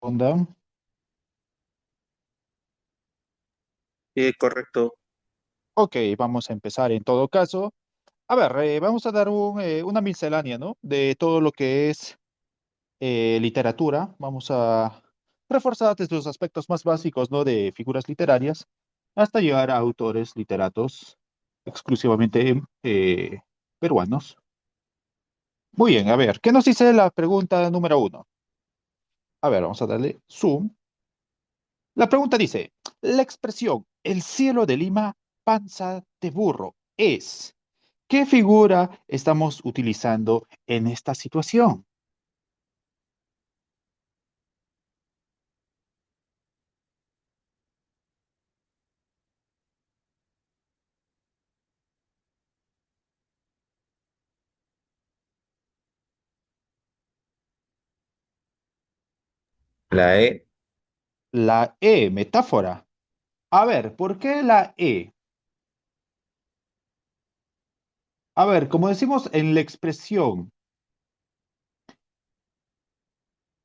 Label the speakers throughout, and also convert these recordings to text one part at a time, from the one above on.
Speaker 1: Onda.
Speaker 2: Correcto.
Speaker 1: Ok, vamos a empezar en todo caso. A ver, vamos a dar una miscelánea, ¿no? De todo lo que es literatura. Vamos a reforzar desde los aspectos más básicos, ¿no? De figuras literarias hasta llegar a autores literatos exclusivamente peruanos. Muy bien, a ver, ¿qué nos dice la pregunta número uno? A ver, vamos a darle zoom. La pregunta dice, la expresión el cielo de Lima, panza de burro, es... ¿Qué figura estamos utilizando en esta situación?
Speaker 2: La E.
Speaker 1: La E, metáfora. A ver, ¿por qué la E? A ver, como decimos en la expresión,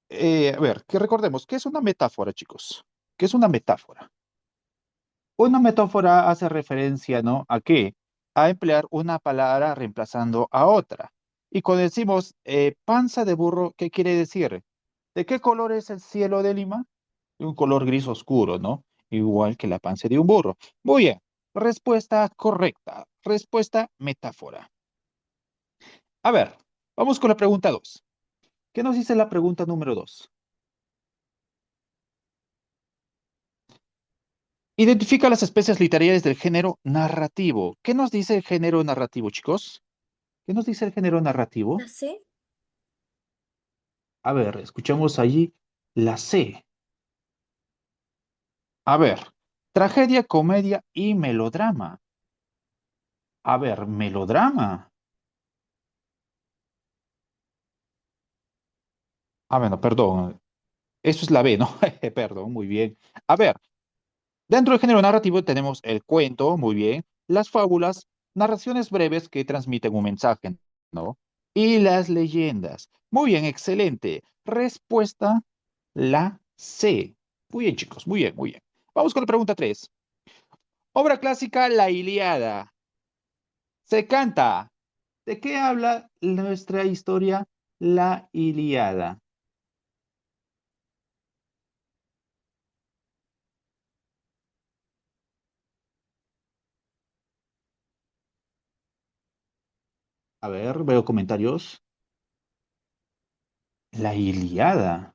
Speaker 1: a ver, que recordemos, ¿qué es una metáfora, chicos? ¿Qué es una metáfora? Una metáfora hace referencia, ¿no? ¿A qué? A emplear una palabra reemplazando a otra. Y cuando decimos panza de burro, ¿qué quiere decir? ¿De qué color es el cielo de Lima? De un color gris oscuro, ¿no? Igual que la panza de un burro. Muy bien. Respuesta correcta. Respuesta metáfora. A ver, vamos con la pregunta 2. ¿Qué nos dice la pregunta número 2? Identifica las especies literarias del género narrativo. ¿Qué nos dice el género narrativo, chicos? ¿Qué nos dice el género narrativo?
Speaker 3: ¿La C?
Speaker 1: A ver, escuchamos allí la C. A ver, tragedia, comedia y melodrama. A ver, melodrama. Ah, bueno, perdón. Eso es la B, ¿no? Perdón, muy bien. A ver, dentro del género narrativo tenemos el cuento, muy bien, las fábulas, narraciones breves que transmiten un mensaje, ¿no? Y las leyendas. Muy bien, excelente. Respuesta, la C. Muy bien, chicos, muy bien, muy bien. Vamos con la pregunta 3. Obra clásica, La Ilíada. Se canta. ¿De qué habla nuestra historia, La Ilíada? A ver, veo comentarios. La Ilíada.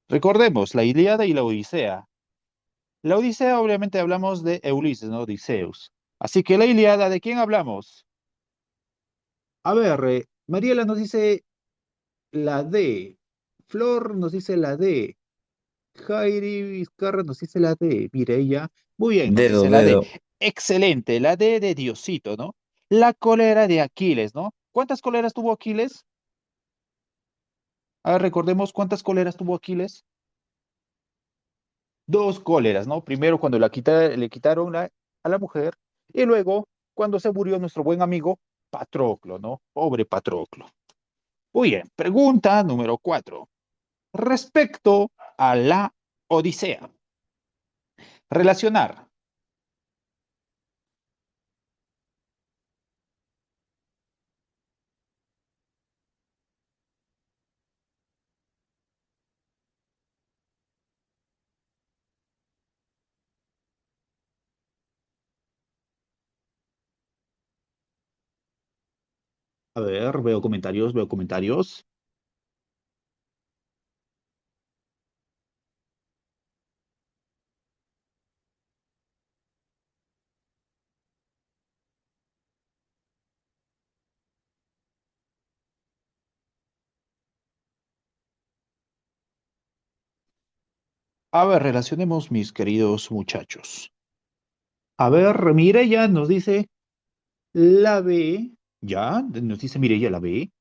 Speaker 1: Recordemos, la Ilíada y la Odisea. La Odisea, obviamente, hablamos de Ulises, ¿no? Odisseus. Así que la Ilíada, ¿de quién hablamos? A ver, Mariela nos dice la D. Flor nos dice la D. Jairi Vizcarra nos dice la D. Mireia, muy bien, nos
Speaker 2: Dedo,
Speaker 1: dice la D.
Speaker 2: dedo.
Speaker 1: Excelente, la D de Diosito, ¿no? La cólera de Aquiles, ¿no? ¿Cuántas cóleras tuvo Aquiles? A ver, recordemos cuántas cóleras tuvo Aquiles. Dos cóleras, ¿no? Primero cuando le quitaron a la mujer y luego cuando se murió nuestro buen amigo Patroclo, ¿no? Pobre Patroclo. Muy bien, pregunta número 4. Respecto a la Odisea. Relacionar. A ver, veo comentarios, veo comentarios. A ver, relacionemos, mis queridos muchachos. A ver, Mireya nos dice la B. Ya, nos dice Mireya la B.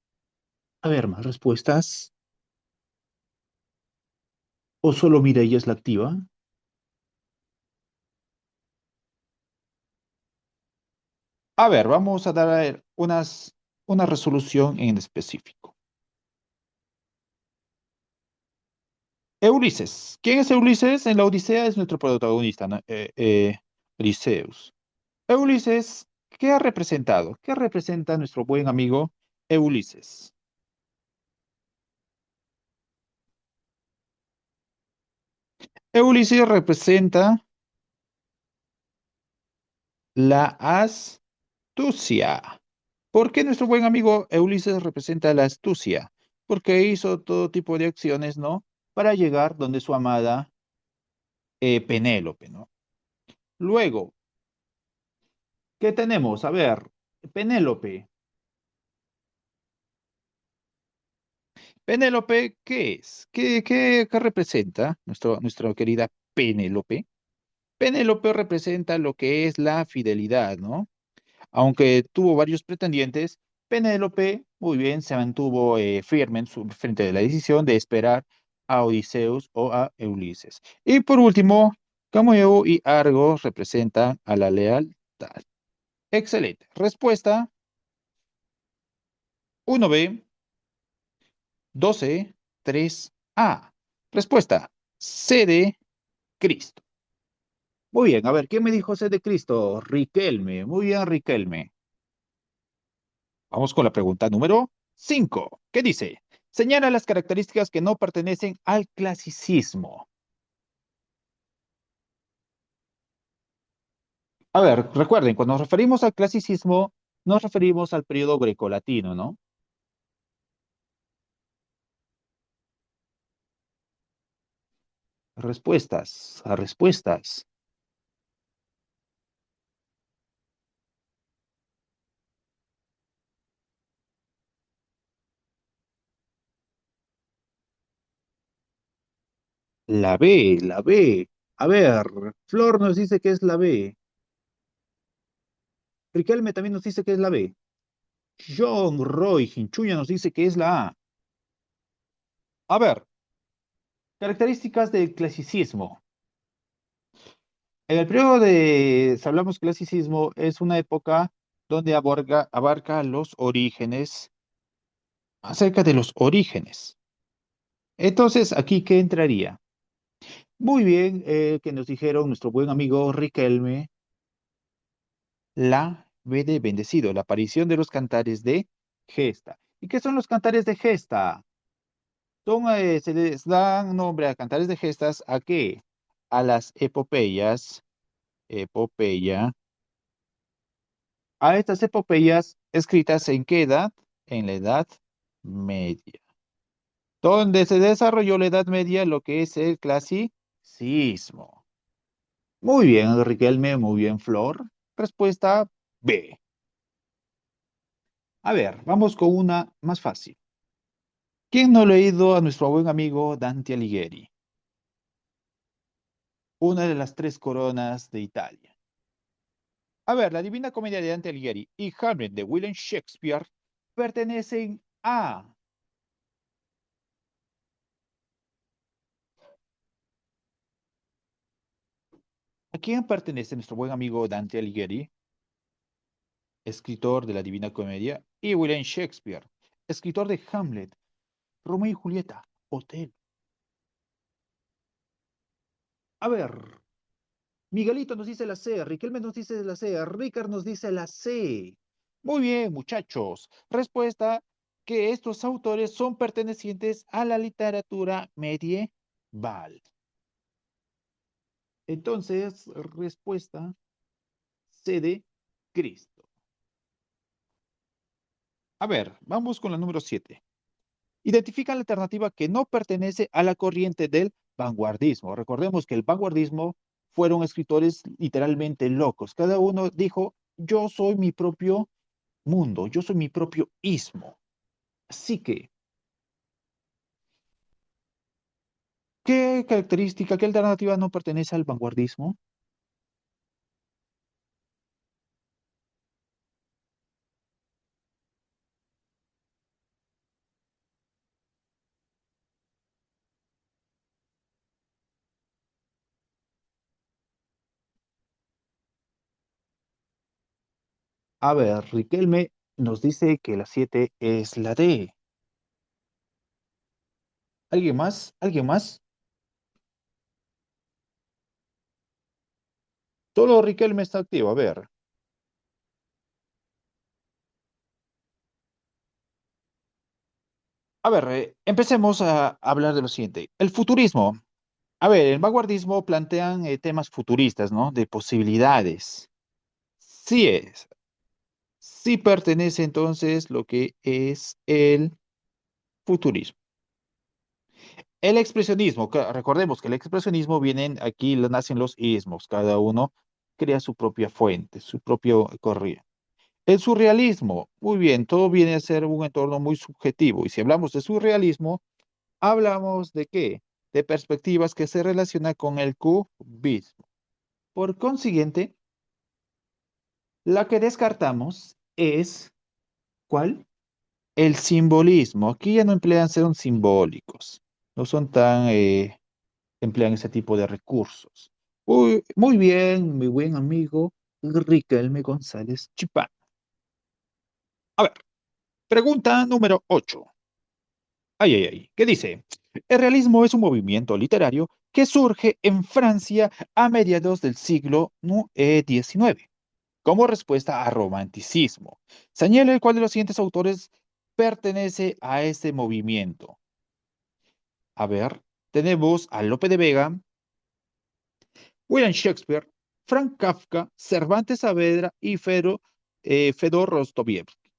Speaker 1: A ver, más respuestas. ¿O solo Mireya es la activa? A ver, vamos a dar una resolución en específico. Ulises. ¿Quién es Ulises? En la Odisea es nuestro protagonista, ¿no? Odisseus. Ulises, ¿qué ha representado? ¿Qué representa nuestro buen amigo Ulises? Ulises representa la astucia. ¿Por qué nuestro buen amigo Ulises representa la astucia? Porque hizo todo tipo de acciones, ¿no? Para llegar donde su amada Penélope, ¿no? Luego, ¿qué tenemos? A ver, Penélope. Penélope, ¿qué es? ¿Qué representa nuestra querida Penélope? Penélope representa lo que es la fidelidad, ¿no? Aunque tuvo varios pretendientes, Penélope, muy bien, se mantuvo firme frente a la decisión de esperar a Odiseus o a Ulises. Y por último, Cameo y Argos representan a la lealtad. Excelente. Respuesta 1B, 12, 3A. Respuesta C de Cristo. Muy bien, a ver, ¿qué me dijo C de Cristo? Riquelme. Muy bien, Riquelme. Vamos con la pregunta número 5. ¿Qué dice? Señala las características que no pertenecen al clasicismo. A ver, recuerden, cuando nos referimos al clasicismo, nos referimos al periodo grecolatino, ¿no? Respuestas, a respuestas. La B, la B. A ver, Flor nos dice que es la B. Riquelme también nos dice que es la B. John Roy Hinchuña nos dice que es la A. A ver, características del clasicismo. En el periodo de, si hablamos clasicismo, es una época donde abarca los orígenes, acerca de los orígenes. Entonces, ¿aquí qué entraría? Muy bien, que nos dijeron nuestro buen amigo Riquelme, la B de bendecido, la aparición de los cantares de gesta. ¿Y qué son los cantares de gesta? Se les dan nombre a cantares de gestas, ¿a qué? A las epopeyas, epopeya, a estas epopeyas escritas en qué edad? En la Edad Media, donde se desarrolló la Edad Media lo que es el clasicismo. Muy bien, Riquelme, muy bien, Flor. Respuesta B. A ver, vamos con una más fácil. ¿Quién no ha leído a nuestro buen amigo Dante Alighieri? Una de las tres coronas de Italia. A ver, la Divina Comedia de Dante Alighieri y Hamlet de William Shakespeare pertenecen ¿a quién pertenece nuestro buen amigo Dante Alighieri, escritor de la Divina Comedia, y William Shakespeare, escritor de Hamlet, Romeo y Julieta, Hotel? A ver, Miguelito nos dice la C, Riquelme nos dice la C, Ricard nos dice la C. Muy bien, muchachos. Respuesta que estos autores son pertenecientes a la literatura medieval. Entonces, respuesta C de Cristo. A ver, vamos con la número 7. Identifica la alternativa que no pertenece a la corriente del vanguardismo. Recordemos que el vanguardismo fueron escritores literalmente locos. Cada uno dijo, yo soy mi propio mundo, yo soy mi propio ismo. Así que, ¿qué característica, qué alternativa no pertenece al vanguardismo? A ver, Riquelme nos dice que la 7 es la D. ¿Alguien más? ¿Alguien más? Solo Riquelme está activo. A ver. A ver, empecemos a hablar de lo siguiente. El futurismo. A ver, el vanguardismo plantean temas futuristas, ¿no? De posibilidades. Sí es. Sí pertenece entonces lo que es el futurismo. El expresionismo, recordemos que el expresionismo vienen aquí, nacen los ismos, cada uno crea su propia fuente, su propio corriente. El surrealismo, muy bien, todo viene a ser un entorno muy subjetivo. Y si hablamos de surrealismo, hablamos de qué? De perspectivas que se relacionan con el cubismo. Por consiguiente, la que descartamos es, ¿cuál? El simbolismo. Aquí ya no emplean, son simbólicos. No son tan, emplean ese tipo de recursos. Muy bien, mi buen amigo Riquelme González Chipán. A ver, pregunta número 8. Ay, ay, ay. ¿Qué dice? El realismo es un movimiento literario que surge en Francia a mediados del siglo XIX como respuesta al romanticismo. Señala cuál de los siguientes autores pertenece a este movimiento. A ver, tenemos a Lope de Vega, William Shakespeare, Frank Kafka, Cervantes Saavedra y Fedor Dostoyevsky.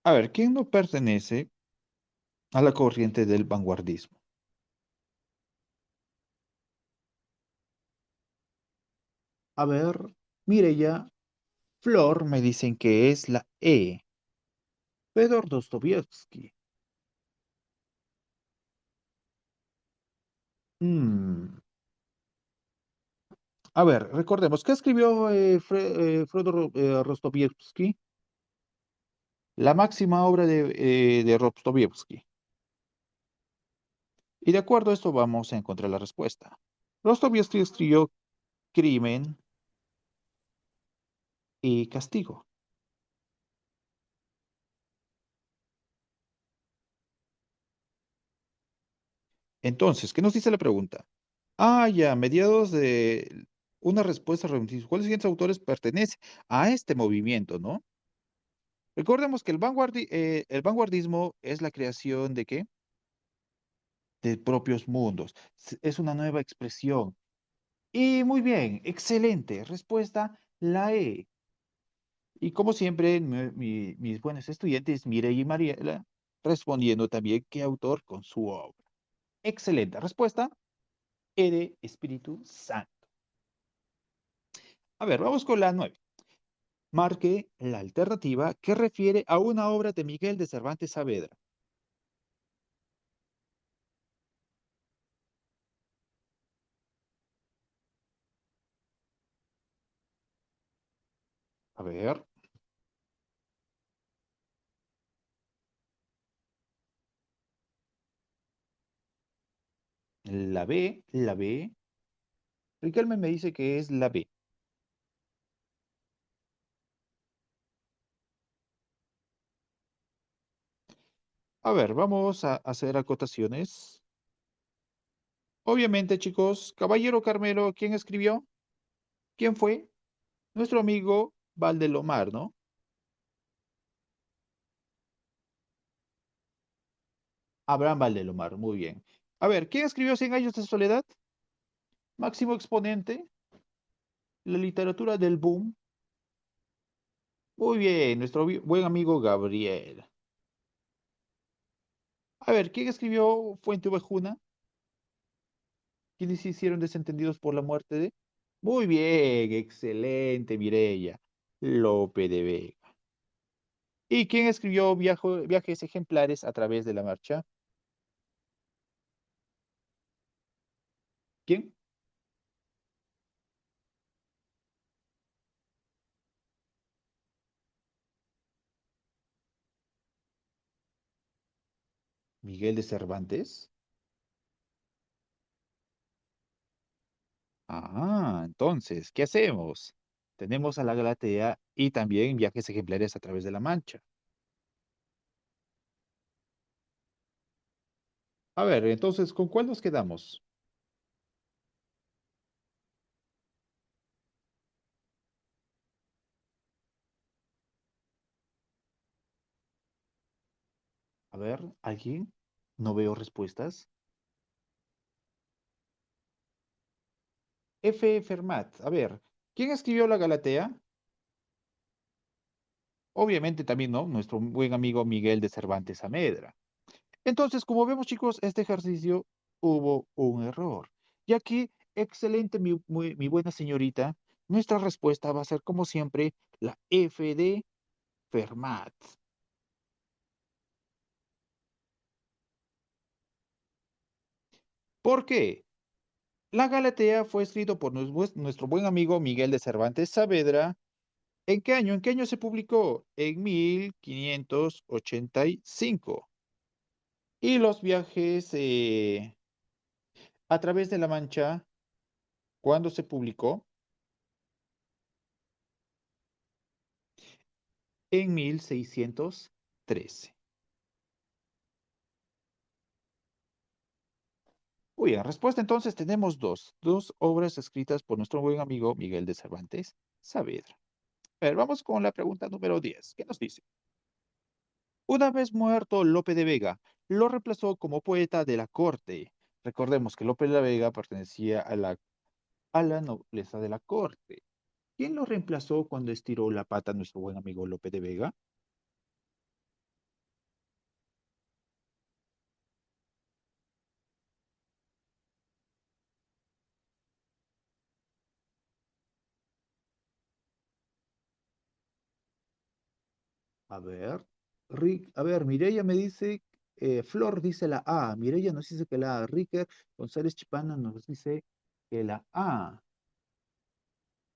Speaker 1: A ver, ¿quién no pertenece a la corriente del vanguardismo? A ver, mire ya, Flor me dicen que es la E. Fedor Dostoyevsky. Mm, A ver, recordemos, ¿qué escribió Fyodor Dostoyevsky? La máxima obra de Dostoyevsky. Y de acuerdo a esto vamos a encontrar la respuesta. Dostoyevsky escribió Crimen y Castigo. Entonces, ¿qué nos dice la pregunta? Ah, ya, mediados de una respuesta remitida. ¿Cuáles siguientes autores pertenecen a este movimiento, no? Recordemos que el vanguardismo es la creación de qué? De propios mundos. Es una nueva expresión. Y muy bien, excelente. Respuesta, la E. Y como siempre, mis buenos estudiantes, Mireia y Mariela, respondiendo también qué autor con su obra. Excelente. Respuesta, E de Espíritu Santo. A ver, vamos con la 9. Marque la alternativa que refiere a una obra de Miguel de Cervantes Saavedra. A ver, la B, la B. Riquelme me dice que es la B. A ver, vamos a hacer acotaciones. Obviamente, chicos, Caballero Carmelo, ¿quién escribió? ¿Quién fue? Nuestro amigo Valdelomar, ¿no? Abraham Valdelomar, muy bien. A ver, ¿quién escribió Cien años de soledad? Máximo exponente, la literatura del boom. Muy bien, nuestro buen amigo Gabriel. A ver, ¿quién escribió Fuente Ovejuna? ¿Quiénes se hicieron desentendidos por la muerte de? Muy bien, excelente, Mireya. Lope de Vega. ¿Y quién escribió Viajes ejemplares a través de la marcha? ¿Quién? Miguel de Cervantes. Entonces, ¿qué hacemos? Tenemos a la Galatea y también viajes ejemplares a través de la Mancha. A ver, entonces, ¿con cuál nos quedamos? A ver, ¿alguien? No veo respuestas. F. Fermat. A ver, ¿quién escribió la Galatea? Obviamente también, ¿no? Nuestro buen amigo Miguel de Cervantes Saavedra. Entonces, como vemos, chicos, este ejercicio hubo un error. Y aquí, excelente, mi buena señorita, nuestra respuesta va a ser, como siempre, la F de Fermat. ¿Por qué? La Galatea fue escrito por nuestro buen amigo Miguel de Cervantes Saavedra. ¿En qué año? ¿En qué año se publicó? En 1585. Y los viajes a través de la Mancha, ¿cuándo se publicó? En 1613. Muy bien, respuesta entonces tenemos dos obras escritas por nuestro buen amigo Miguel de Cervantes Saavedra. A ver, vamos con la pregunta número 10. ¿Qué nos dice? Una vez muerto Lope de Vega, lo reemplazó como poeta de la corte. Recordemos que Lope de la Vega pertenecía a la nobleza de la corte. ¿Quién lo reemplazó cuando estiró la pata nuestro buen amigo Lope de Vega? A ver, a ver, Mireya me dice, Flor dice la A, Mireya nos dice que la A, Ricker González Chipana nos dice que la A.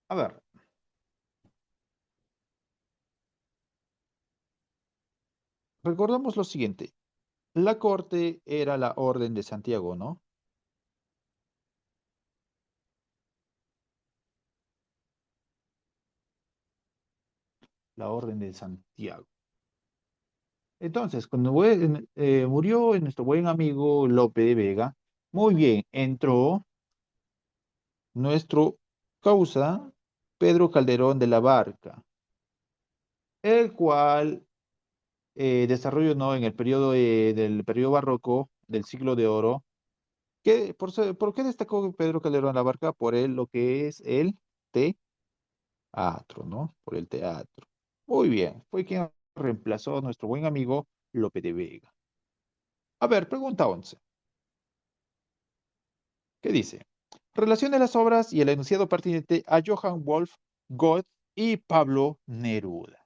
Speaker 1: A ver, recordamos lo siguiente, la corte era la Orden de Santiago, ¿no? La Orden de Santiago. Entonces, cuando murió nuestro buen amigo Lope de Vega, muy bien, entró nuestro causa Pedro Calderón de la Barca, el cual desarrollo no en el periodo del periodo barroco del siglo de oro. ¿Por qué destacó Pedro Calderón la Barca? Por lo que es el teatro, ¿no? Por el teatro. Muy bien, fue quien reemplazó a nuestro buen amigo Lope de Vega. A ver, pregunta 11. ¿Qué dice? Relacione las obras y el enunciado pertinente a Johann Wolf Goethe y Pablo Neruda.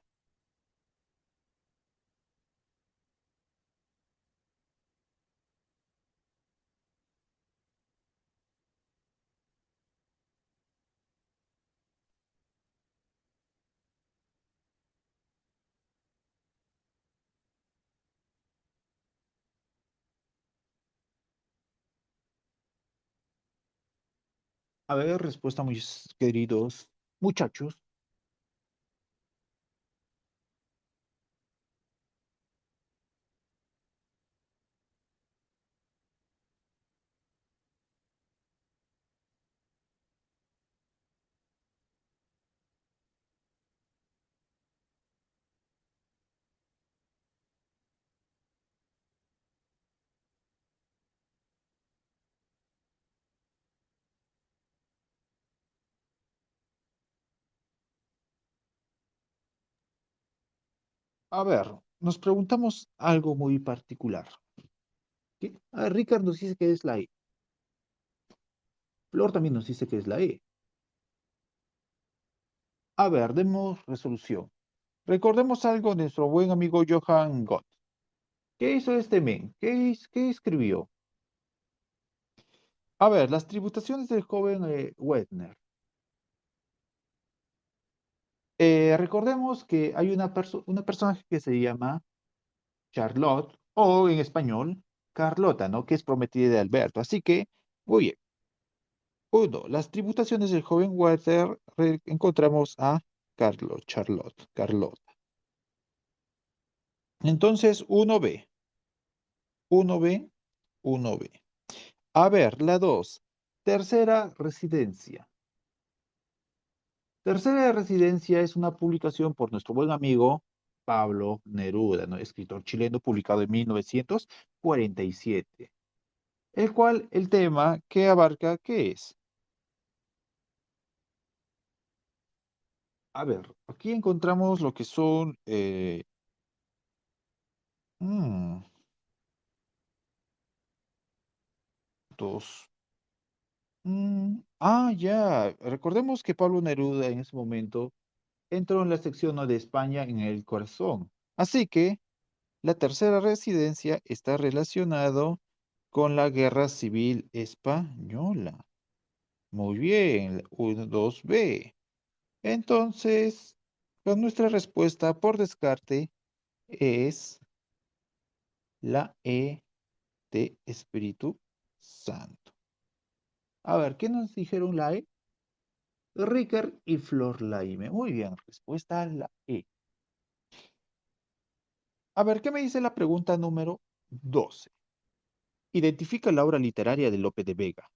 Speaker 1: A ver, respuesta, muy queridos muchachos. A ver, nos preguntamos algo muy particular. ¿Qué? Ricardo nos dice que es la E. Flor también nos dice que es la E. A ver, demos resolución. Recordemos algo de nuestro buen amigo Johann Gott. ¿Qué hizo este men? ¿Qué escribió? A ver, las tributaciones del joven Wetner. Recordemos que hay una personaje que se llama Charlotte, o en español, Carlota, ¿no? Que es prometida de Alberto. Así que, muy bien. Uno, las tributaciones del joven Walter, encontramos a Carlos, Charlotte, Carlota. Entonces, uno b uno b A ver, la 2, tercera residencia. Tercera Residencia es una publicación por nuestro buen amigo Pablo Neruda, ¿no? Escritor chileno, publicado en 1947, el cual el tema que abarca, ¿qué es? A ver, aquí encontramos lo que son mm, dos. Ya, recordemos que Pablo Neruda en ese momento entró en la sección, ¿no?, de España en el corazón. Así que la tercera residencia está relacionado con la Guerra Civil Española. Muy bien, 1, 2b. Entonces, pues nuestra respuesta por descarte es la E de Espíritu Santo. A ver, ¿qué nos dijeron la E? Ricker y Flor Laime. Muy bien, respuesta a la E. A ver, ¿qué me dice la pregunta número 12? Identifica la obra literaria de Lope de Vega.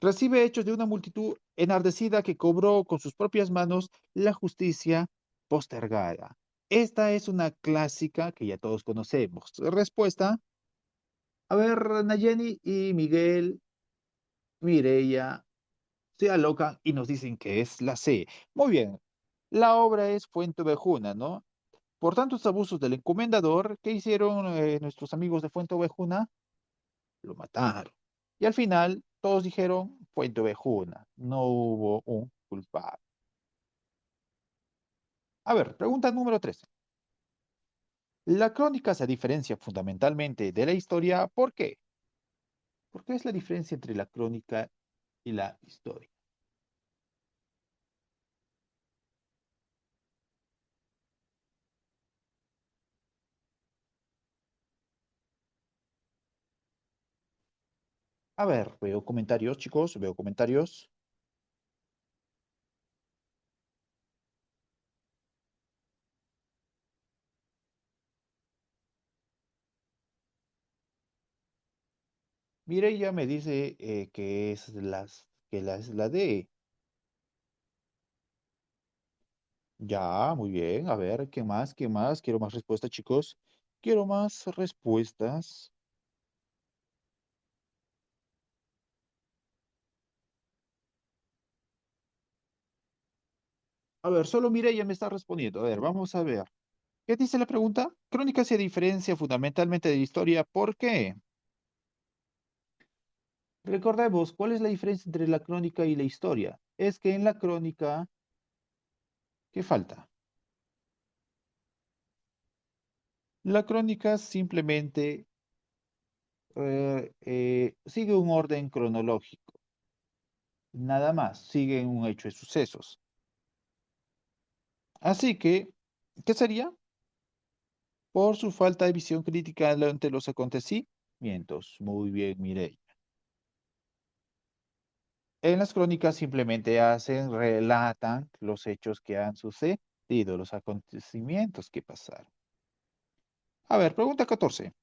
Speaker 1: Recibe hechos de una multitud enardecida que cobró con sus propias manos la justicia postergada. Esta es una clásica que ya todos conocemos. Respuesta. A ver, Nayeni y Miguel, Mireya, se alocan y nos dicen que es la C. Muy bien. La obra es Fuente Ovejuna, ¿no? Por tantos abusos del encomendador, ¿qué hicieron nuestros amigos de Fuente Ovejuna? Lo mataron. Y al final, todos dijeron Fuente Ovejuna. No hubo un culpable. A ver, pregunta número 13. La crónica se diferencia fundamentalmente de la historia. ¿Por qué? ¿Por qué es la diferencia entre la crónica y la historia? A ver, veo comentarios, chicos, veo comentarios. Mireya me dice que es la D. Ya, muy bien. A ver, ¿qué más? ¿Qué más? Quiero más respuestas, chicos. Quiero más respuestas. A ver, solo Mireya me está respondiendo. A ver, vamos a ver. ¿Qué dice la pregunta? Crónica se diferencia fundamentalmente de historia. ¿Por qué? Recordemos, ¿cuál es la diferencia entre la crónica y la historia? Es que en la crónica, ¿qué falta? La crónica simplemente sigue un orden cronológico, nada más, sigue un hecho de sucesos. Así que, ¿qué sería? Por su falta de visión crítica ante los acontecimientos. Muy bien, Mireille. En las crónicas simplemente relatan los hechos que han sucedido, los acontecimientos que pasaron. A ver, pregunta 14.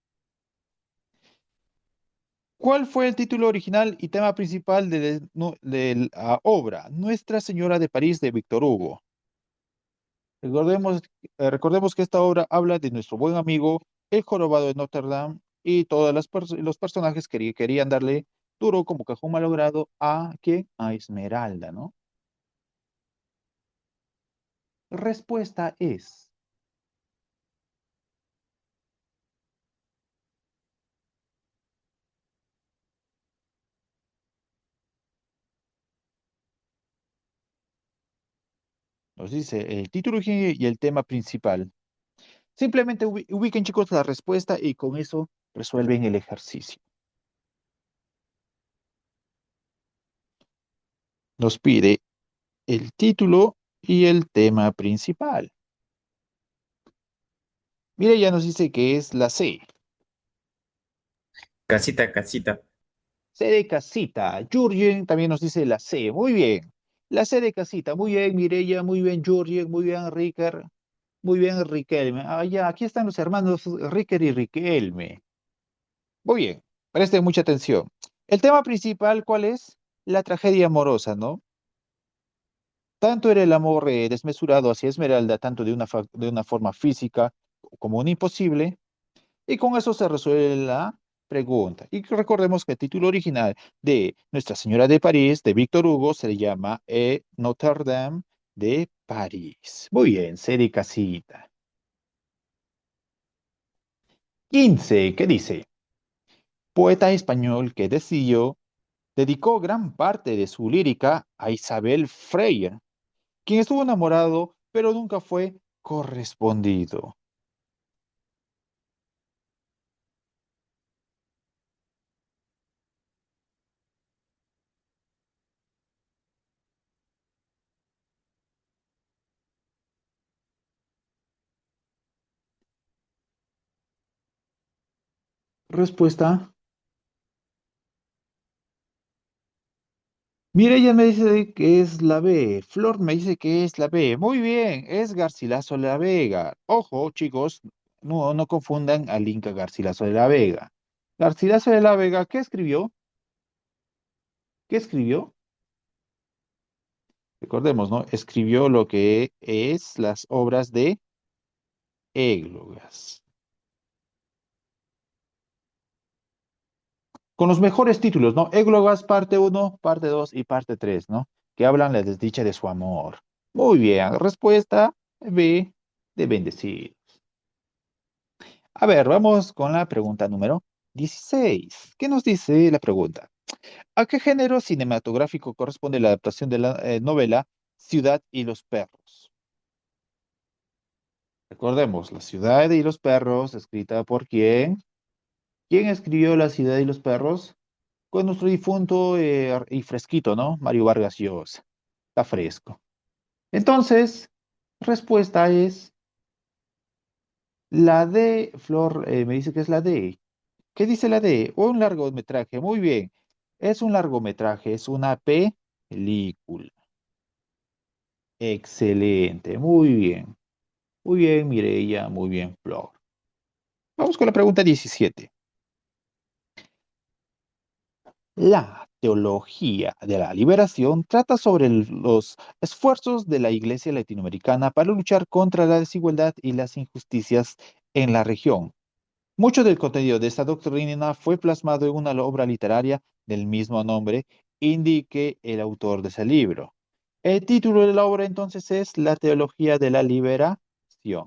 Speaker 1: ¿Cuál fue el título original y tema principal de la obra Nuestra Señora de París de Víctor Hugo? Recordemos, recordemos que esta obra habla de nuestro buen amigo, el jorobado de Notre Dame, y todos los personajes que querían darle duro como cajón malogrado a ¿quién? A Esmeralda, ¿no? Respuesta es, nos dice el título y el tema principal. Simplemente ubiquen, chicos, la respuesta y con eso resuelven el ejercicio. Nos pide el título y el tema principal. Mire, ya nos dice que es la C.
Speaker 2: Casita, casita.
Speaker 1: C de casita. Jürgen también nos dice la C. Muy bien. La C de casita. Muy bien, Mireya. Muy bien, Jürgen. Muy bien, Ricker. Muy bien, Riquelme. Ah, ya, aquí están los hermanos Ricker y Riquelme. Muy bien. Presten mucha atención. El tema principal, ¿cuál es? La tragedia amorosa, ¿no? Tanto era el amor desmesurado hacia Esmeralda, tanto de una forma física como un imposible, y con eso se resuelve la pregunta. Y recordemos que el título original de Nuestra Señora de París, de Víctor Hugo, se le llama Notre Dame de París. Muy bien, serie casita. 15, ¿qué dice? Poeta español que dedicó gran parte de su lírica a Isabel Freire, quien estuvo enamorado, pero nunca fue correspondido. Respuesta. Mire, ella me dice que es la B. Flor me dice que es la B. Muy bien, es Garcilaso de la Vega. Ojo, chicos, no confundan al Inca Garcilaso de la Vega. Garcilaso de la Vega, ¿qué escribió? ¿Qué escribió? Recordemos, ¿no? Escribió lo que es las obras de églogas. Con los mejores títulos, ¿no? Églogas parte uno, parte 2 y parte 3, ¿no? Que hablan la desdicha de su amor. Muy bien, respuesta B de bendecir. A ver, vamos con la pregunta número 16. ¿Qué nos dice la pregunta? ¿A qué género cinematográfico corresponde la adaptación de la novela Ciudad y los perros? Recordemos, La Ciudad y los perros, escrita por quién. ¿Quién escribió La Ciudad y los perros? Con nuestro difunto y fresquito, ¿no? Mario Vargas Llosa. Está fresco. Entonces, respuesta es la D. Flor me dice que es la D. ¿Qué dice la D? Un largometraje. Muy bien. Es un largometraje, es una película. Excelente. Muy bien. Muy bien, Mireia. Muy bien, Flor. Vamos con la pregunta 17. La teología de la liberación trata sobre los esfuerzos de la Iglesia latinoamericana para luchar contra la desigualdad y las injusticias en la región. Mucho del contenido de esta doctrina fue plasmado en una obra literaria del mismo nombre, indique el autor de ese libro. El título de la obra entonces es La Teología de la Liberación.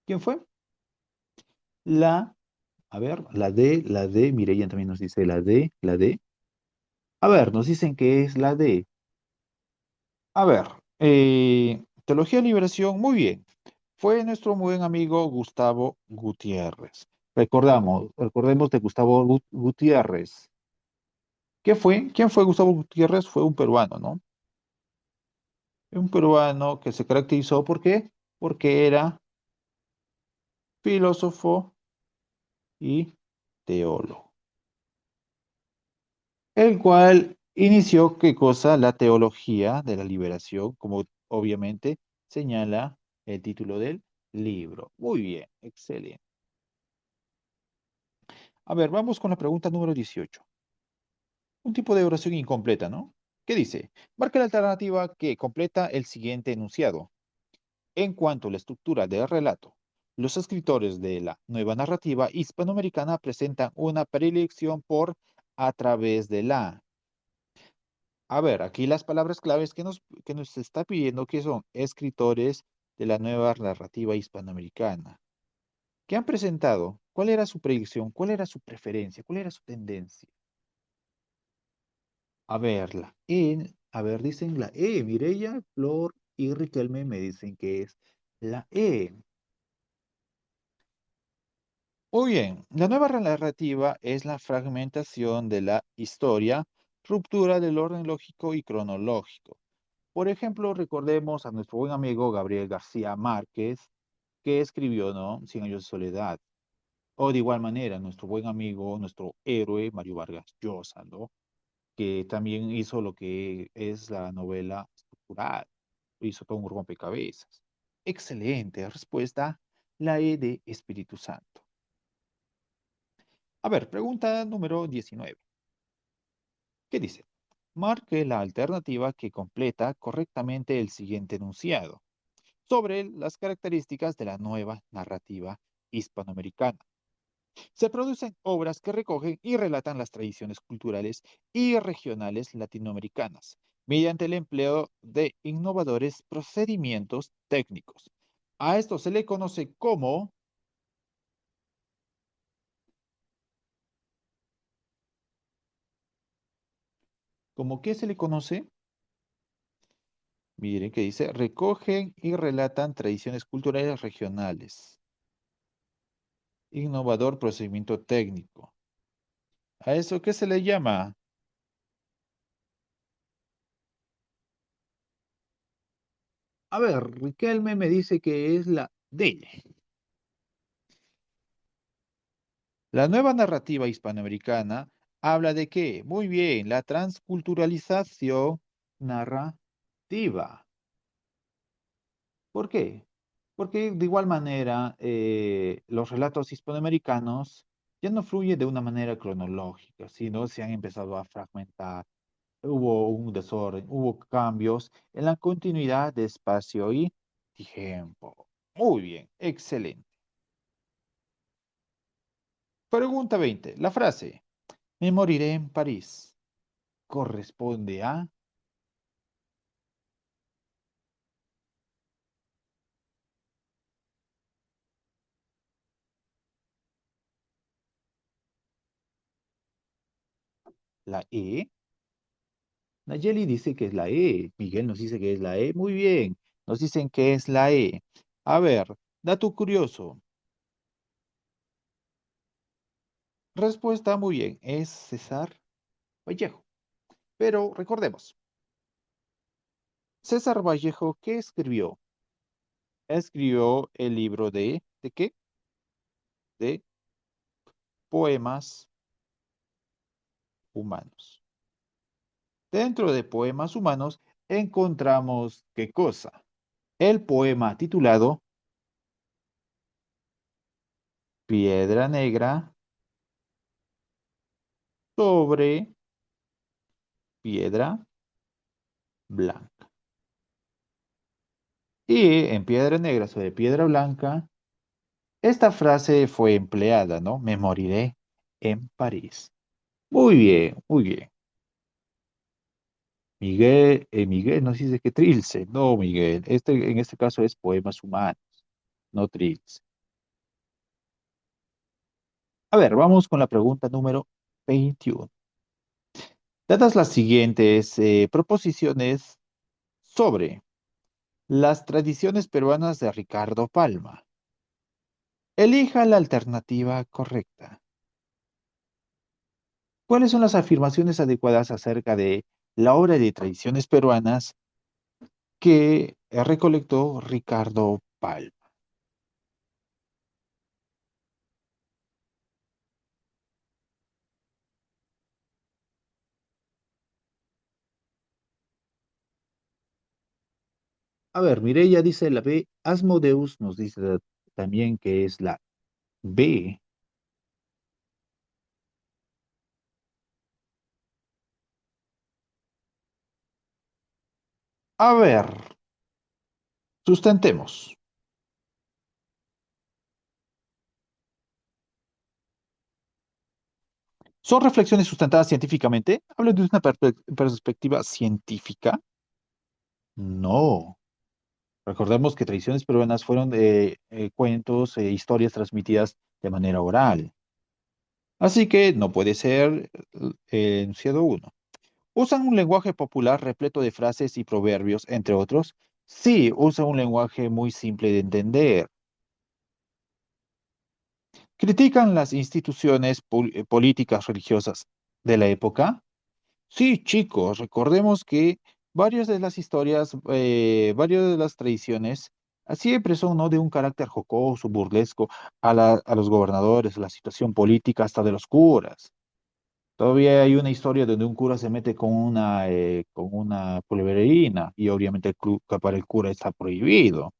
Speaker 1: ¿Quién fue? La, a ver, la D, Mireya también nos dice la D, la D. A ver, nos dicen que es la D. A ver, Teología de Liberación, muy bien. Fue nuestro buen amigo Gustavo Gutiérrez. Recordemos de Gustavo Gutiérrez. ¿Qué fue? ¿Quién fue Gustavo Gutiérrez? Fue un peruano, ¿no? Un peruano que se caracterizó, ¿por qué? Porque era filósofo y teólogo, el cual inició, ¿qué cosa? La teología de la liberación, como obviamente señala el título del libro. Muy bien, excelente. A ver, vamos con la pregunta número 18. Un tipo de oración incompleta, ¿no? ¿Qué dice? Marca la alternativa que completa el siguiente enunciado. En cuanto a la estructura del relato, los escritores de la nueva narrativa hispanoamericana presentan una predilección por a través de la. A ver, aquí las palabras claves que nos está pidiendo que son escritores de la nueva narrativa hispanoamericana. ¿Qué han presentado? ¿Cuál era su predicción? ¿Cuál era su preferencia? ¿Cuál era su tendencia? A ver, a ver, dicen la E. Mireya, Flor y Riquelme me dicen que es la E. Muy bien, la nueva narrativa es la fragmentación de la historia, ruptura del orden lógico y cronológico. Por ejemplo, recordemos a nuestro buen amigo Gabriel García Márquez, que escribió, ¿no? Cien años de soledad. O de igual manera, nuestro buen amigo, nuestro héroe, Mario Vargas Llosa, ¿no? Que también hizo lo que es la novela estructural, hizo todo un rompecabezas. Excelente respuesta, la E de Espíritu Santo. A ver, pregunta número 19. ¿Qué dice? Marque la alternativa que completa correctamente el siguiente enunciado sobre las características de la nueva narrativa hispanoamericana. Se producen obras que recogen y relatan las tradiciones culturales y regionales latinoamericanas mediante el empleo de innovadores procedimientos técnicos. A esto se le conoce como, ¿cómo qué se le conoce? Miren que dice, recogen y relatan tradiciones culturales regionales. Innovador procedimiento técnico. ¿A eso qué se le llama? A ver, Riquelme me dice que es la D. La nueva narrativa hispanoamericana habla de qué? Muy bien, la transculturalización narrativa. ¿Por qué? Porque de igual manera los relatos hispanoamericanos ya no fluyen de una manera cronológica, sino se han empezado a fragmentar. Hubo un desorden, hubo cambios en la continuidad de espacio y tiempo. Muy bien, excelente. Pregunta 20. La frase, me moriré en París, corresponde a la E. Nayeli dice que es la E. Miguel nos dice que es la E. Muy bien, nos dicen que es la E. A ver, dato curioso. Respuesta muy bien, es César Vallejo. Pero recordemos, César Vallejo, ¿qué escribió? Escribió el libro ¿de qué? De poemas humanos. Dentro de poemas humanos encontramos ¿qué cosa? El poema titulado Piedra Negra sobre piedra blanca. Y en Piedra Negra sobre piedra blanca, esta frase fue empleada, ¿no? Me moriré en París. Muy bien, muy bien. Miguel nos dice que Trilce. No, Miguel. En este caso es poemas humanos, no Trilce. A ver, vamos con la pregunta número 21. Dadas las siguientes proposiciones sobre las tradiciones peruanas de Ricardo Palma, elija la alternativa correcta. ¿Cuáles son las afirmaciones adecuadas acerca de la obra de tradiciones peruanas que recolectó Ricardo Palma? A ver, Mireya dice la B, Asmodeus nos dice también que es la B. A ver, sustentemos. ¿Son reflexiones sustentadas científicamente? ¿Hablan de una perspectiva científica? No. Recordemos que tradiciones peruanas fueron cuentos, historias transmitidas de manera oral. Así que no puede ser enunciado uno. ¿Usan un lenguaje popular repleto de frases y proverbios, entre otros? Sí, usa un lenguaje muy simple de entender. ¿Critican las instituciones políticas religiosas de la época? Sí, chicos, recordemos que varias de las historias, varias de las tradiciones siempre son, ¿no?, de un carácter jocoso, burlesco, a los gobernadores, la situación política, hasta de los curas. Todavía hay una historia donde un cura se mete con una pulverina y obviamente que para el cura está prohibido.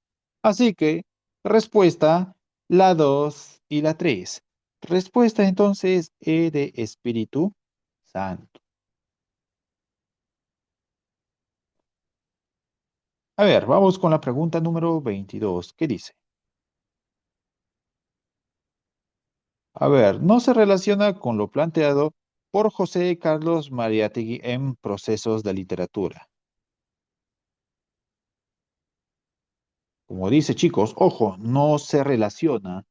Speaker 1: Así que, respuesta, la 2 y la 3. Respuesta entonces, de Espíritu Santo. A ver, vamos con la pregunta número 22. ¿Qué dice? A ver, no se relaciona con lo planteado por José Carlos Mariátegui en Procesos de Literatura. Como dice, chicos, ojo, no se relaciona.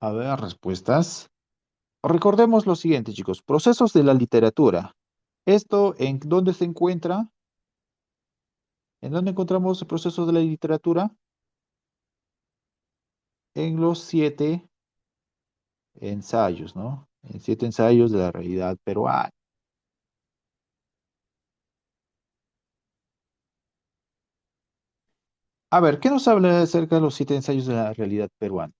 Speaker 1: A ver, respuestas. Recordemos lo siguiente, chicos. Procesos de la literatura. ¿Esto en dónde se encuentra? ¿En dónde encontramos el proceso de la literatura? En los 7 ensayos, ¿no? En 7 ensayos de la realidad peruana. A ver, ¿qué nos habla acerca de los 7 ensayos de la realidad peruana?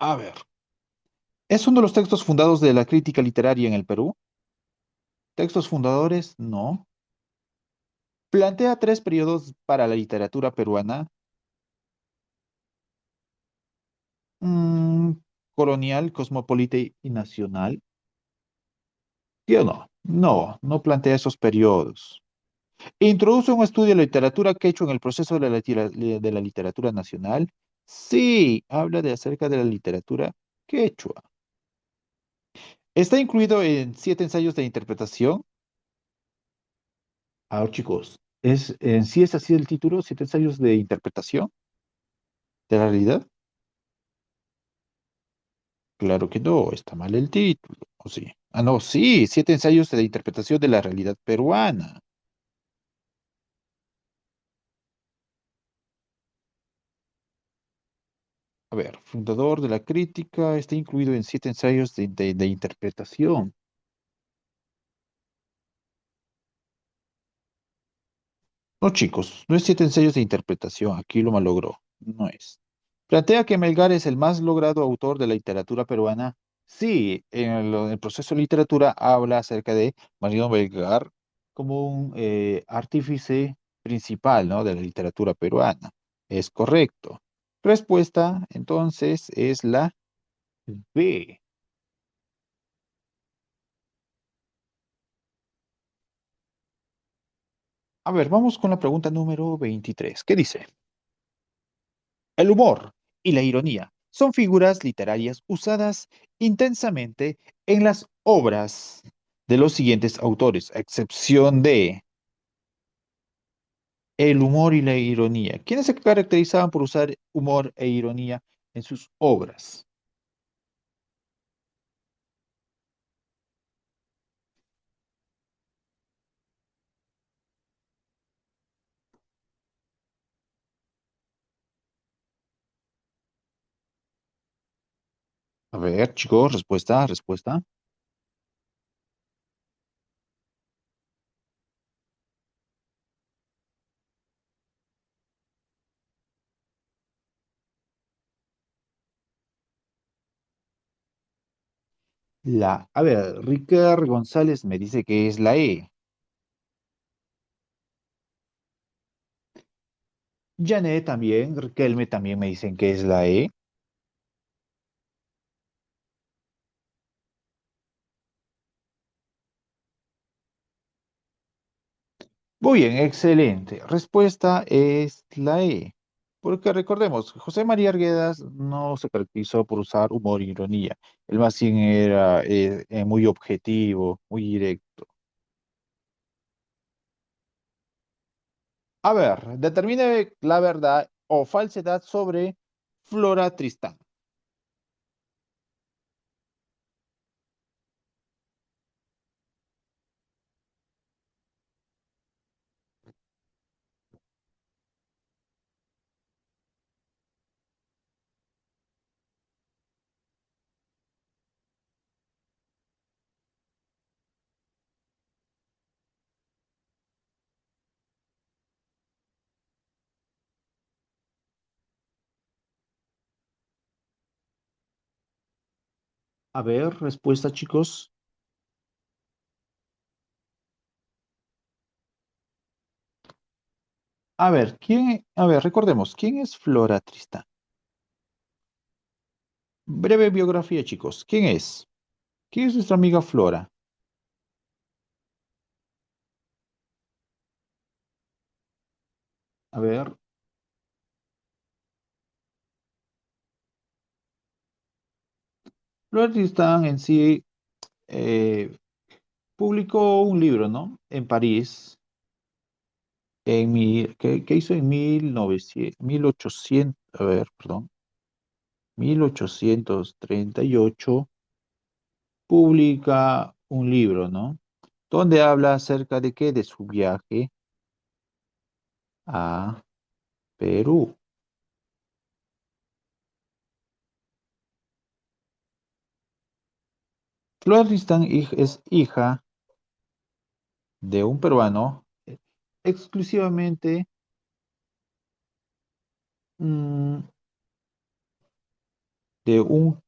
Speaker 1: A ver, ¿es uno de los textos fundados de la crítica literaria en el Perú? ¿Textos fundadores? No. ¿Plantea 3 periodos para la literatura peruana? Mm, colonial, cosmopolita y nacional. ¿Sí o no? No, no plantea esos periodos. ¿Introduce un estudio de la literatura quechua en el proceso de de la literatura nacional? Sí, habla de acerca de la literatura quechua. ¿Está incluido en 7 ensayos de interpretación? A ver, chicos, en sí es así el título, 7 ensayos de interpretación de la realidad? Claro que no, está mal el título. ¿O sí? Ah, no, sí, 7 ensayos de interpretación de la realidad peruana. A ver, fundador de la crítica, está incluido en 7 ensayos de interpretación. No, chicos, no es 7 ensayos de interpretación, aquí lo malogró. No es. Plantea que Melgar es el más logrado autor de la literatura peruana. Sí, en el proceso de literatura habla acerca de Mario Melgar como un artífice principal, ¿no?, de la literatura peruana. Es correcto. Respuesta, entonces, es la B. A ver, vamos con la pregunta número 23. ¿Qué dice? El humor y la ironía son figuras literarias usadas intensamente en las obras de los siguientes autores, a excepción de el humor y la ironía. ¿Quiénes se caracterizaban por usar humor e ironía en sus obras? A ver, chicos, respuesta, respuesta. A ver, Ricard González me dice que es la E. Janet también, Riquelme también me dicen que es la E. Muy bien, excelente. Respuesta es la E. Porque recordemos, José María Arguedas no se caracterizó por usar humor y ironía. Él más bien era muy objetivo, muy directo. A ver, determine la verdad o falsedad sobre Flora Tristán. A ver, respuesta, chicos. A ver, recordemos, ¿quién es Flora Tristán? Breve biografía, chicos. ¿Quién es? ¿Quién es nuestra amiga Flora? A ver, Flora Tristán en sí eh, publicó un libro, ¿no? En París, ¿qué hizo en 1900, 1800, a ver, perdón, 1838, publica un libro, ¿no? Donde habla acerca de qué, de su viaje a Perú. Flora Tristán es hija de un peruano, exclusivamente mm, de un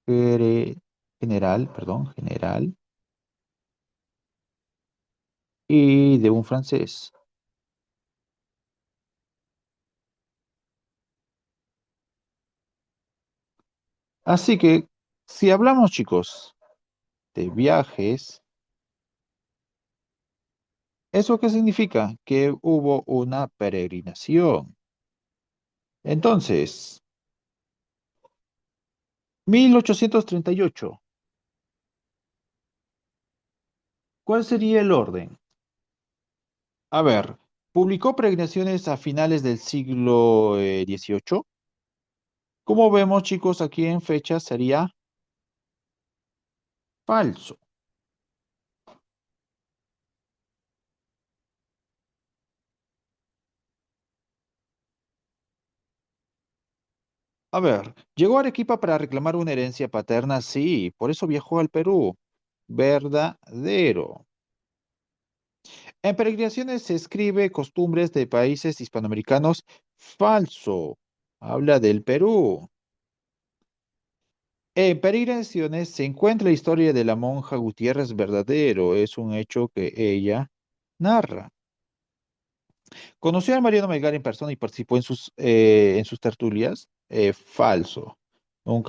Speaker 1: gere- general, y de un francés. Así que, si hablamos, chicos, de viajes, ¿eso qué significa? Que hubo una peregrinación. Entonces, 1838, ¿cuál sería el orden? A ver, publicó peregrinaciones a finales del siglo XVIII. Como vemos, chicos, aquí en fecha sería falso. A ver, llegó a Arequipa para reclamar una herencia paterna, sí, por eso viajó al Perú. Verdadero. En peregrinaciones se escribe costumbres de países hispanoamericanos. Falso. Habla del Perú. En peregrinaciones se encuentra la historia de la monja Gutiérrez. Verdadero. Es un hecho que ella narra. ¿Conoció a Mariano Melgar en persona y participó en sus tertulias? Falso. No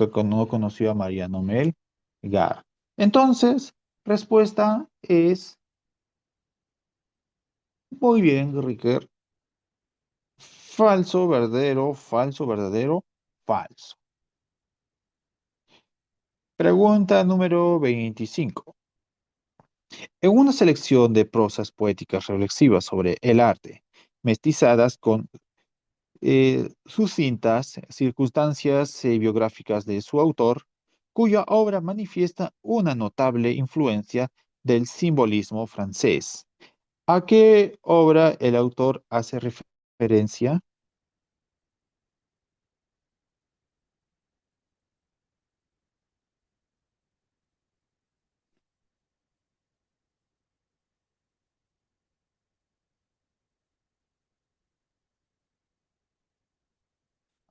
Speaker 1: conoció a Mariano Melgar. Entonces, respuesta es muy bien, Ricker. Falso, verdadero, falso. Pregunta número 25. En una selección de prosas poéticas reflexivas sobre el arte, mestizadas con sucintas circunstancias biográficas de su autor, cuya obra manifiesta una notable influencia del simbolismo francés. ¿A qué obra el autor hace referencia?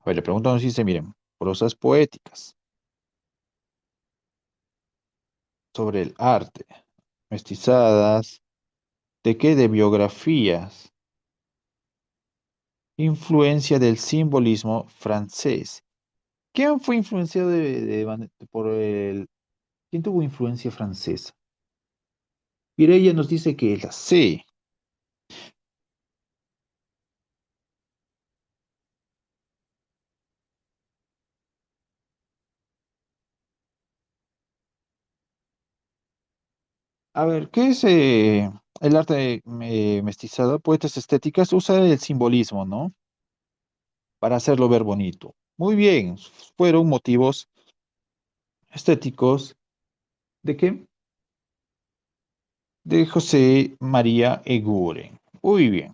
Speaker 1: A ver, le pregunto, nos dice, miren, prosas poéticas sobre el arte, mestizadas, ¿de qué? De biografías, influencia del simbolismo francés. ¿Quién fue influenciado por quién tuvo influencia francesa? Mireia nos dice que la C. A ver, ¿qué es el arte mestizado? Poetas estéticas usa el simbolismo, ¿no? Para hacerlo ver bonito. Muy bien, fueron motivos estéticos de qué? De José María Eguren. Muy bien,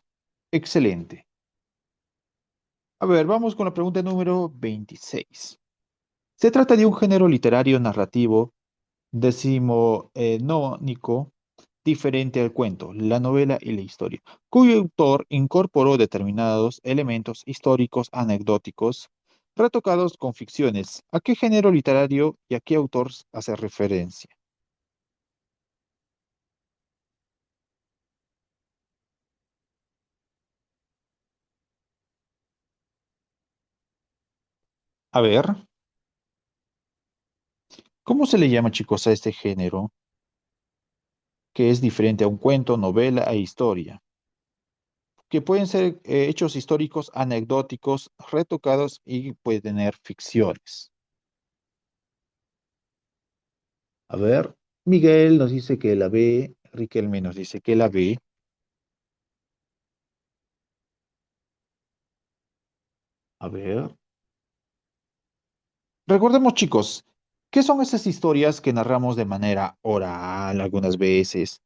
Speaker 1: excelente. A ver, vamos con la pregunta número 26. Se trata de un género literario narrativo decimonónico diferente al cuento, la novela y la historia, cuyo autor incorporó determinados elementos históricos anecdóticos retocados con ficciones. ¿A qué género literario y a qué autor hace referencia? A ver, ¿cómo se le llama, chicos, a este género que es diferente a un cuento, novela e historia? Que pueden ser hechos históricos anecdóticos retocados y puede tener ficciones. A ver, Miguel nos dice que la B, Riquelme nos dice que la B. A ver. Recordemos, chicos, ¿qué son esas historias que narramos de manera oral algunas veces?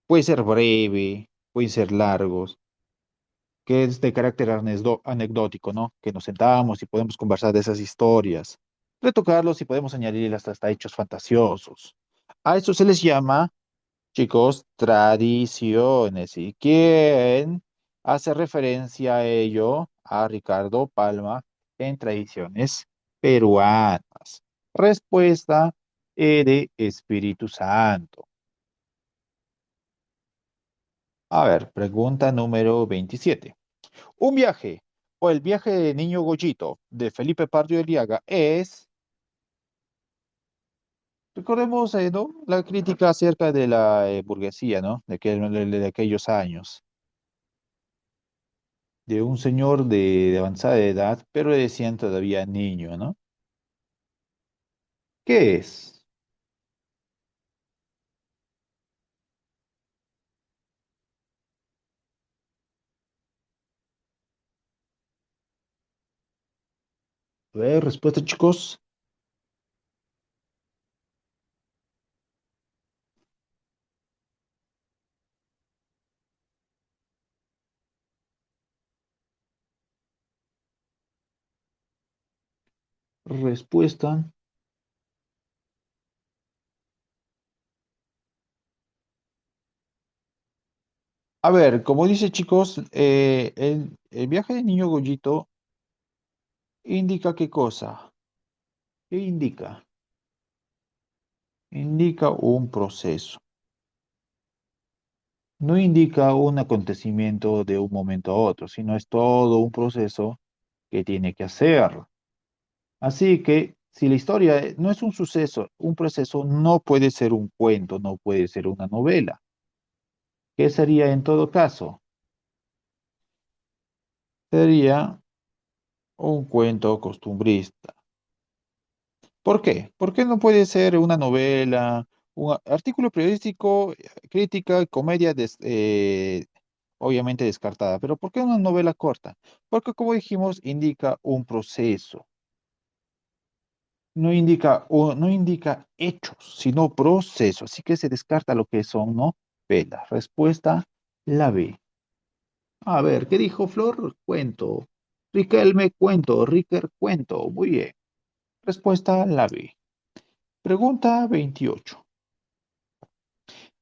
Speaker 1: Puede ser breve, pueden ser largos, que es de carácter anecdótico, ¿no? Que nos sentamos y podemos conversar de esas historias, retocarlos y podemos añadirles hasta hechos fantasiosos. A eso se les llama, chicos, tradiciones. ¿Y quién hace referencia a ello? A Ricardo Palma en Tradiciones Peruanas. Respuesta de Espíritu Santo. A ver, pregunta número 27. Un viaje o el viaje de Niño Goyito de Felipe Pardo Eliaga es, recordemos, ¿no? La crítica acerca de la burguesía, ¿no? De aquellos años. De un señor de avanzada edad, pero le decían todavía niño, ¿no? ¿Qué es? A ver, respuesta, chicos. Respuesta. A ver, como dice, chicos, el viaje de niño Goyito indica qué cosa. ¿Qué indica? Indica un proceso. No indica un acontecimiento de un momento a otro, sino es todo un proceso que tiene que hacer. Así que si la historia no es un suceso, un proceso, no puede ser un cuento, no puede ser una novela. ¿Qué sería en todo caso? Sería un cuento costumbrista. ¿Por qué? ¿Por qué no puede ser una novela, un artículo periodístico, crítica, comedia, obviamente descartada? Pero ¿por qué una novela corta? Porque, como dijimos, indica un proceso. No indica hechos, sino proceso. Así que se descarta lo que son, ¿no? Velas. Respuesta, la B. A ver, ¿qué dijo Flor? Cuento. Riquelme, cuento. Ricker, cuento. Muy bien. Respuesta, la B. Pregunta 28.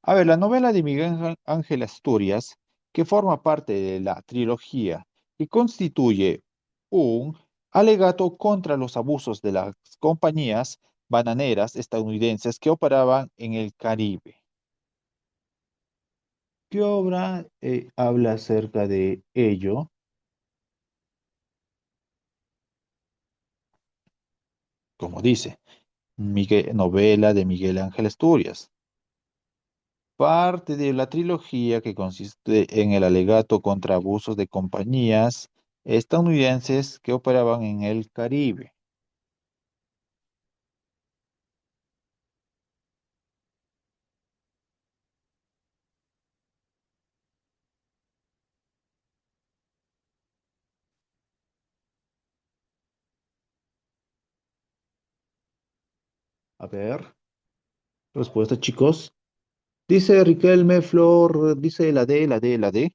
Speaker 1: A ver, la novela de Miguel Ángel Asturias, que forma parte de la trilogía y constituye un alegato contra los abusos de las compañías bananeras estadounidenses que operaban en el Caribe. ¿Qué obra habla acerca de ello? Como dice, novela de Miguel Ángel Asturias. Parte de la trilogía que consiste en el alegato contra abusos de compañías estadounidenses que operaban en el Caribe. A ver, respuesta, chicos. Dice Riquelme Flor, dice la D, la D, la D.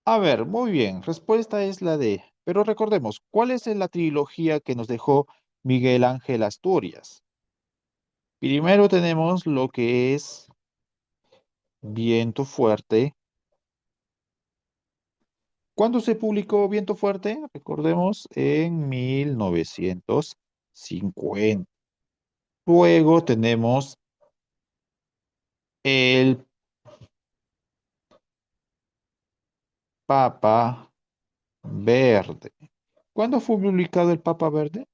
Speaker 1: A ver, muy bien, respuesta es la D. Pero recordemos, ¿cuál es la trilogía que nos dejó Miguel Ángel Asturias? Primero tenemos lo que es Viento Fuerte. ¿Cuándo se publicó Viento Fuerte? Recordemos, en 1950. Luego tenemos El Papa Verde. ¿Cuándo fue publicado El Papa Verde?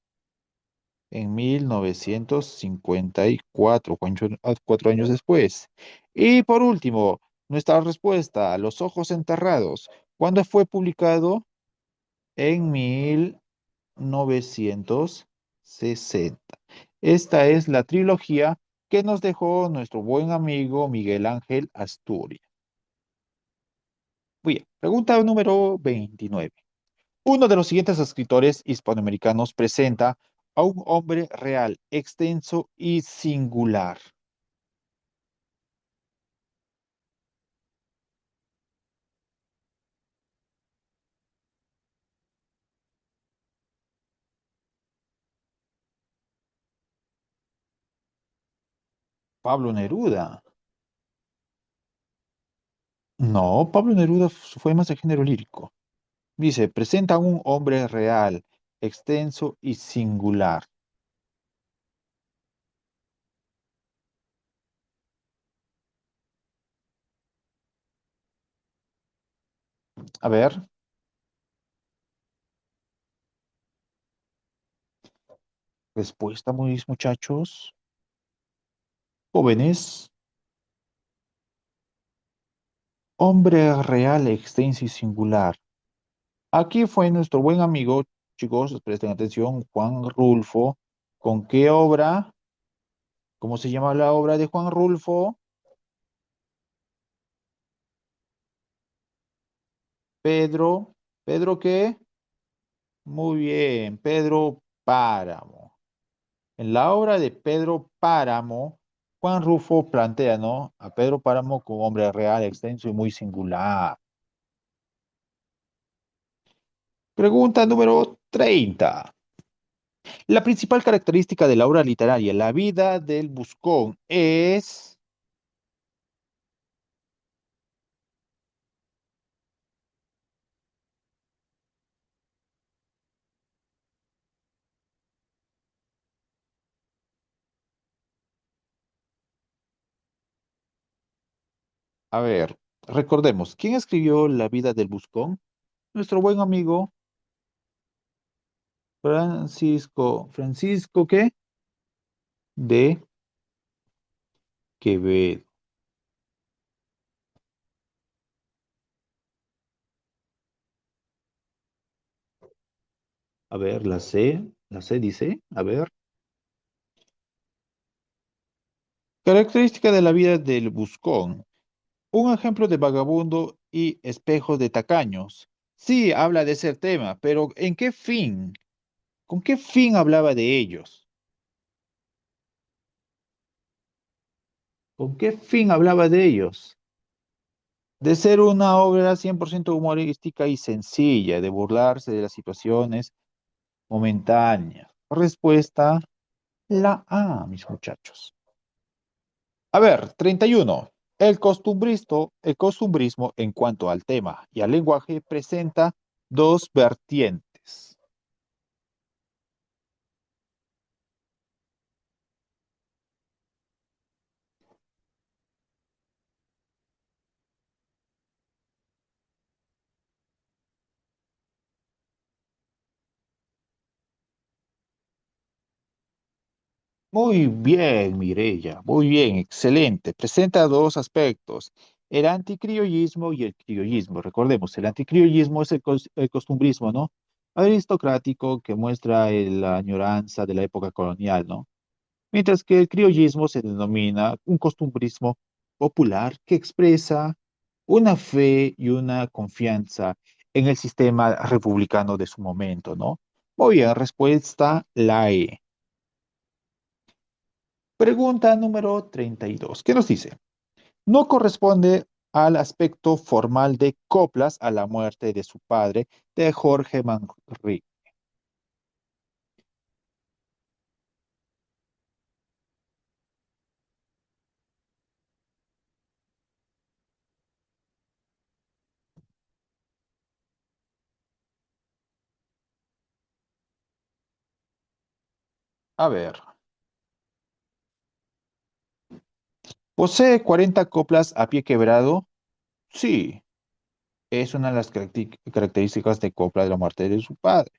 Speaker 1: En 1954, 4 años después. Y por último, nuestra respuesta, Los Ojos Enterrados. ¿Cuándo fue publicado? En 1960. Esta es la trilogía que nos dejó nuestro buen amigo Miguel Ángel Asturias. Bien, pregunta número 29. Uno de los siguientes escritores hispanoamericanos presenta a un hombre real, extenso y singular. Pablo Neruda. No, Pablo Neruda fue más de género lírico. Dice, presenta a un hombre real, extenso y singular. A ver, respuesta, muy muchachos. Jóvenes, hombre real, extenso y singular. Aquí fue nuestro buen amigo, chicos, presten atención, Juan Rulfo. ¿Con qué obra? ¿Cómo se llama la obra de Juan Rulfo? Pedro. ¿Pedro qué? Muy bien, Pedro Páramo. En la obra de Pedro Páramo, Juan Rulfo plantea, ¿no? A Pedro Páramo como hombre real, extenso y muy singular. Pregunta número 30. La principal característica de la obra literaria, La vida del buscón, es... A ver, recordemos, ¿quién escribió La vida del buscón? Nuestro buen amigo Francisco. ¿Francisco qué? De Quevedo. A ver, la C dice, a ver. Característica de la vida del buscón. Un ejemplo de vagabundo y espejo de tacaños. Sí, habla de ese tema, pero ¿en qué fin? ¿Con qué fin hablaba de ellos? ¿Con qué fin hablaba de ellos? De ser una obra 100% humorística y sencilla, de burlarse de las situaciones momentáneas. Respuesta, la A, mis muchachos. A ver, 31. El costumbrismo en cuanto al tema y al lenguaje presenta dos vertientes. Muy bien, Mirella, muy bien, excelente. Presenta dos aspectos, el anticriollismo y el criollismo. Recordemos, el anticriollismo es el costumbrismo, ¿no? Aristocrático que muestra la añoranza de la época colonial, ¿no? Mientras que el criollismo se denomina un costumbrismo popular que expresa una fe y una confianza en el sistema republicano de su momento, ¿no? Muy bien, respuesta la E. Pregunta número 32. ¿Qué nos dice? No corresponde al aspecto formal de Coplas a la muerte de su padre, de Jorge Manrique. A ver, ¿posee 40 coplas a pie quebrado? Sí, es una de las características de copla de la muerte de su padre.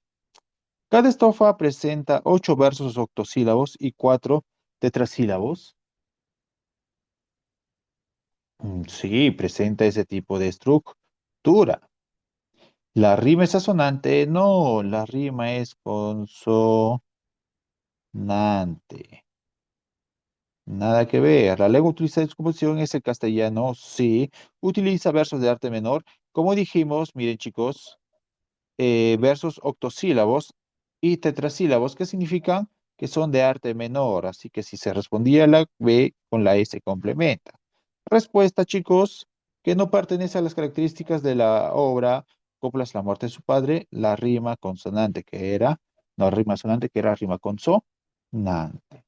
Speaker 1: Cada estrofa presenta 8 versos octosílabos y 4 tetrasílabos. Sí, presenta ese tipo de estructura. La rima es asonante, no, la rima es consonante. Nada que ver. La lengua utilizada en su composición es el castellano, sí. Utiliza versos de arte menor. Como dijimos, miren chicos, versos octosílabos y tetrasílabos, que significan que son de arte menor. Así que si se respondía la B, con la S complementa. Respuesta, chicos, que no pertenece a las características de la obra Coplas la muerte de su padre, la rima consonante que era, no rima sonante que era rima consonante.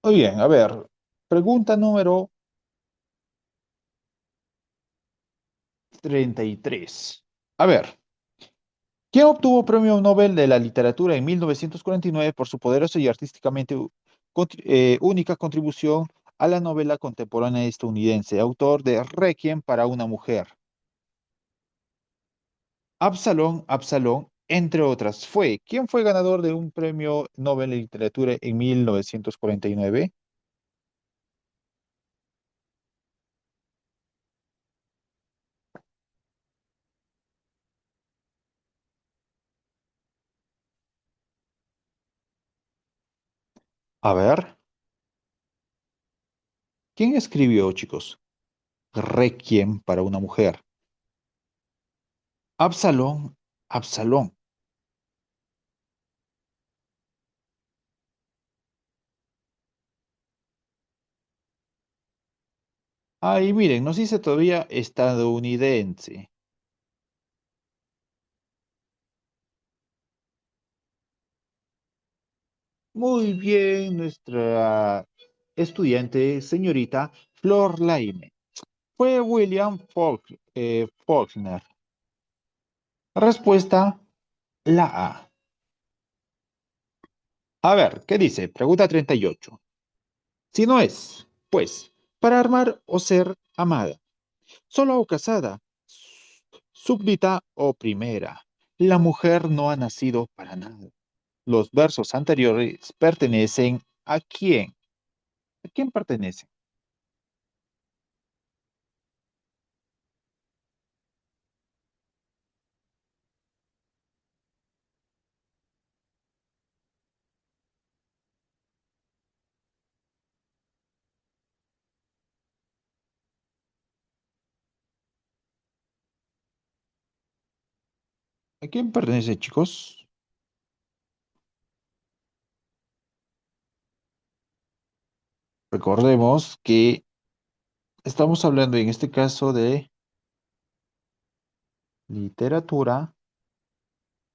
Speaker 1: Muy bien, a ver, pregunta número 33. A ver, ¿quién obtuvo Premio Nobel de la Literatura en 1949 por su poderosa y artísticamente única contribución a la novela contemporánea estadounidense, autor de Requiem para una mujer? Absalón, Absalón, entre otras, fue. ¿Quién fue ganador de un Premio Nobel de Literatura en 1949? A ver, ¿quién escribió, chicos? Requiem para una mujer. Absalón, Absalón. Ahí miren, nos dice todavía estadounidense. Muy bien, nuestra estudiante, señorita Flor Laime. Fue William Faulkner. Respuesta, la A. A ver, ¿qué dice? Pregunta 38. Si no es, pues, para armar o ser amada, sola o casada, súbdita o primera, la mujer no ha nacido para nada. Los versos anteriores pertenecen ¿a quién? ¿A quién pertenecen? ¿A quién pertenece, chicos? Recordemos que estamos hablando en este caso de literatura.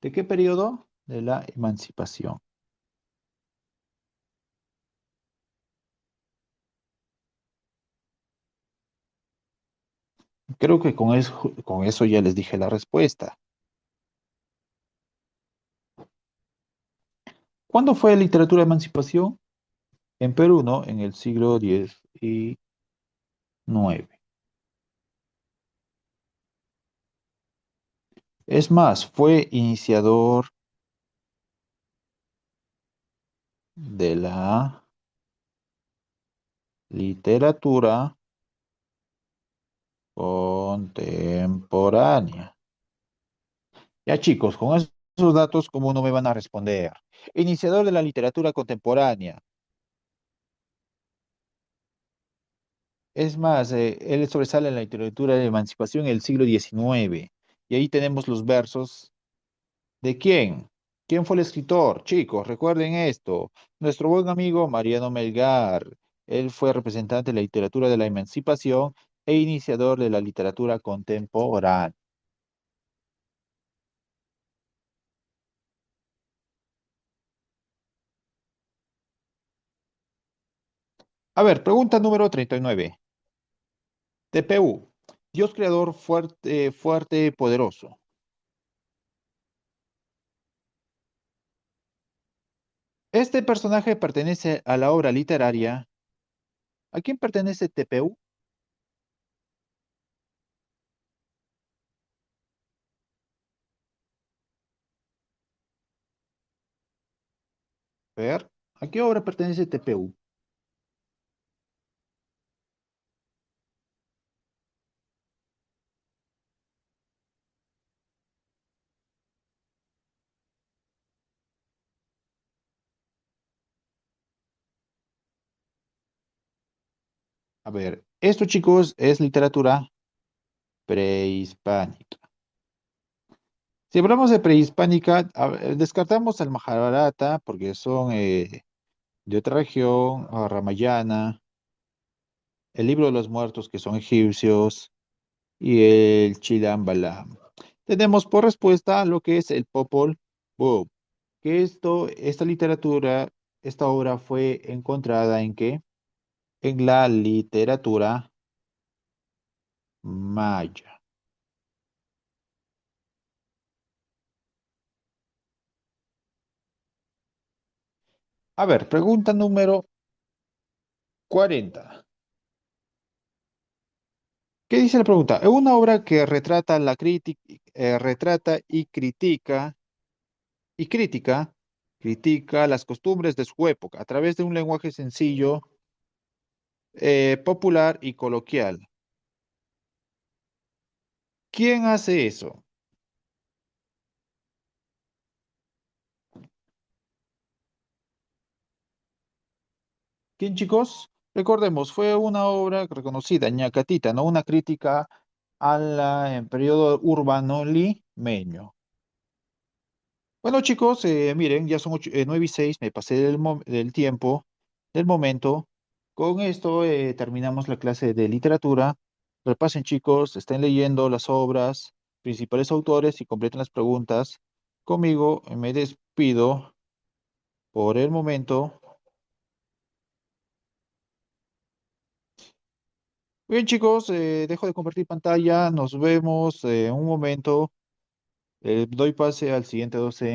Speaker 1: ¿De qué periodo? De la emancipación. Creo que con eso ya les dije la respuesta. ¿Cuándo fue literatura de emancipación? En Perú, ¿no? En el siglo XIX. Es más, fue iniciador de la literatura contemporánea. Ya chicos, con esos datos, ¿cómo no me van a responder? Iniciador de la literatura contemporánea. Es más, él sobresale en la literatura de emancipación en el siglo XIX. Y ahí tenemos los versos. ¿De quién? ¿Quién fue el escritor? Chicos, recuerden esto. Nuestro buen amigo Mariano Melgar. Él fue representante de la literatura de la emancipación e iniciador de la literatura contemporánea. A ver, pregunta número 39. TPU. Dios creador fuerte, fuerte, poderoso. Este personaje pertenece a la obra literaria. ¿A quién pertenece TPU? A ver, ¿a qué obra pertenece TPU? A ver, esto chicos es literatura prehispánica. Si hablamos de prehispánica, descartamos al Mahabharata porque son de otra región, a Ramayana, el libro de los muertos que son egipcios y el Chilam Balam. Tenemos por respuesta lo que es el Popol Vuh, que esta literatura, esta obra fue encontrada ¿en qué? En la literatura maya. A ver, pregunta número 40. ¿Qué dice la pregunta? Es una obra que retrata retrata critica las costumbres de su época a través de un lenguaje sencillo, popular y coloquial. ¿Quién hace eso? ¿Quién, chicos? Recordemos, fue una obra reconocida, ñacatita, ¿no? Una crítica a la, en periodo urbano limeño. Bueno, chicos, miren, ya son 9:06, me pasé del tiempo, del momento. Con esto terminamos la clase de literatura. Repasen, chicos, estén leyendo las obras, principales autores y completen las preguntas. Conmigo me despido por el momento. Bien, chicos, dejo de compartir pantalla. Nos vemos en un momento. Doy pase al siguiente docente.